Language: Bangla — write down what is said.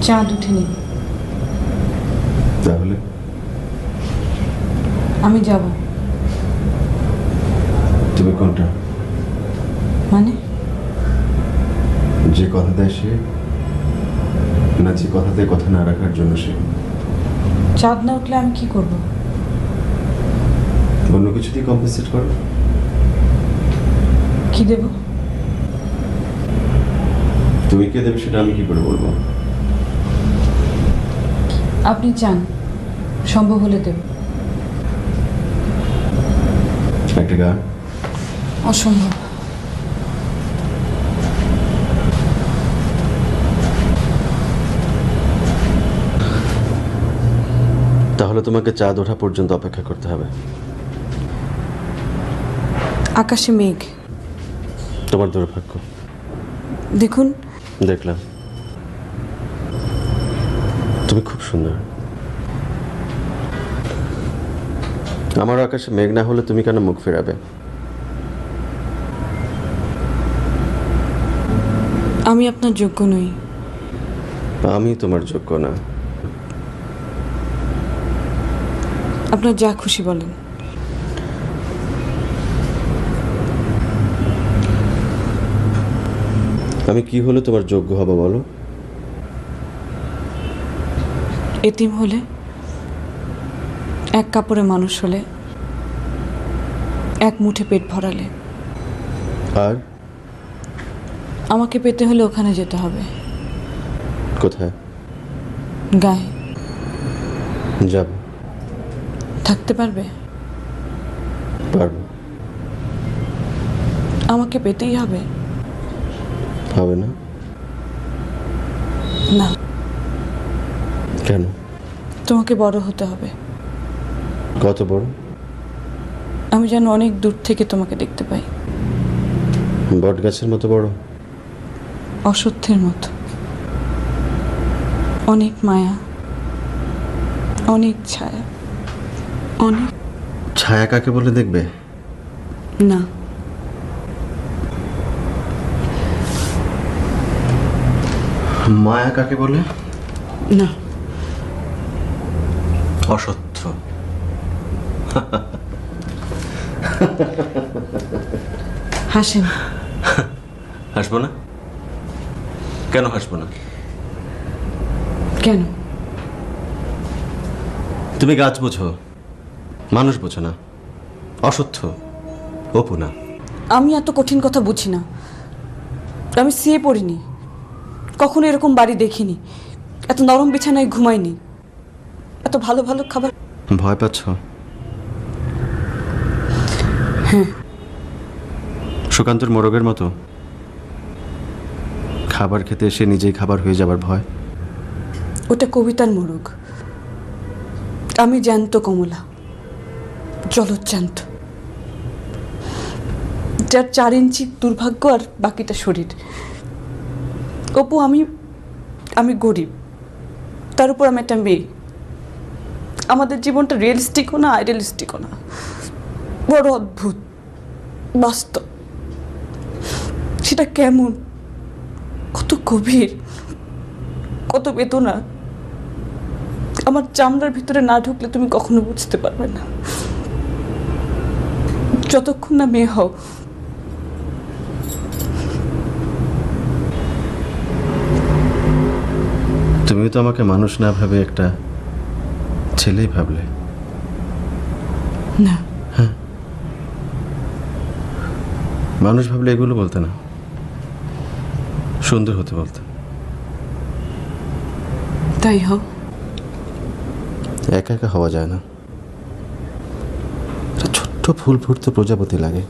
চাঁদ উঠেনি। তাহলে আমি যাব। তুমি কোনটা? মানে যে কথা দেয় সে, না যে কথাতে কথা না রাখার জন্য সে? চাঁদ না উঠলে আমি কি করব? অন্য কিছুতেই কম্পেনসেট করো। কি দেব? তুমি কে দেবে সেটা আমি কি করে বলবো? আপনি চান, সম্ভব হলে দেব। একটা গান? অসম্ভব। তাহলে তোমাকে চাঁদ ওঠা পর্যন্ত অপেক্ষা করতে হবে। আকাশে মেঘ। তোমার দুর্ভাগ্য। দেখুন। দেখলাম, তুমি খুব সুন্দর। আমার আকাশে মেঘ না হলে তুমি কেন মুখ ফেরাবে? আমি আপনার যোগ্য নই। আমি তোমার যোগ্য না। আপনার যা খুশি বলেন। আমি কি হলে তোমার যোগ্য হব বলো? এতিম হলে, এক কাপড়ে মানুষ হলে, এক মুঠে পেট ভরালে। আর আমাকে পেতে হলে ওখানে যেতে হবে। কোথায়? গায়ে। যাব। থাকতে পারবে? পারবো। আমাকে পেতেই হবে? হবে না? না। কেন? তোমাকে বড় হতে হবে। কত বড়? আমি যেন অনেক দূর থেকে তোমাকে দেখতে পাই। বট গাছের মতো বড়? অসত্যের মতো। অনেক মায়া, অনেক ছায়া, অনেক। ছায়া কাকে বলে দেখবে? না। মায়া কাকে বলে? না। অসত্য। হাসেন। হাসবো না? কেন হাসবো না? কেন? তুমি গাছ বোঝো, মানুষ বোঝো না। অসত্য, অপু না। আমি এত কঠিন কথা বুঝি না। আমি শুয়ে পড়িনি, কখনো এরকম বাড়ি দেখিনি, এত নরম বিছানায় ঘুমাইনি, এত ভালো ভালো খাবার। ভয় পাচ্ছ? হ্যাঁ। সুকান্তর মোরগের মতো খাবার খেতে এসে নিজেই খাবার হয়ে যাবার ভয়? ওটা কবিতার মোরগ। আমি জ্যান্ত কমলা, জলজ্যান্ত, যার 4 ইঞ্চি দুর্ভাগ্য আর বাকিটা শরীর। অপু, আমি গরিব, তার উপর আমি একটা মেয়ে। আমাদের জীবনটা রিয়েলিস্টিকও না, আইডিয়ালিস্টিকও না, বড় অদ্ভুত, বাস্তব। সেটা কেমন, কত গভীর, কত বেদনা, আমার চামড়ার ভিতরে না ঢুকলে তুমি কখনো বুঝতে পারবে না। যতক্ষণ না মেয়ে হও। তুমি তো আমাকে মানুষ না ভাবে একটা ছেলেই ভাবলে। না। হ্যাঁ, মানুষ ভাবলে এগুলো বলতে না, সুন্দর হতে বলতে। তাই হও। একা একা হওয়া যায় না, ছোট্ট ফুল ফুটতে প্রজাপতি লাগে।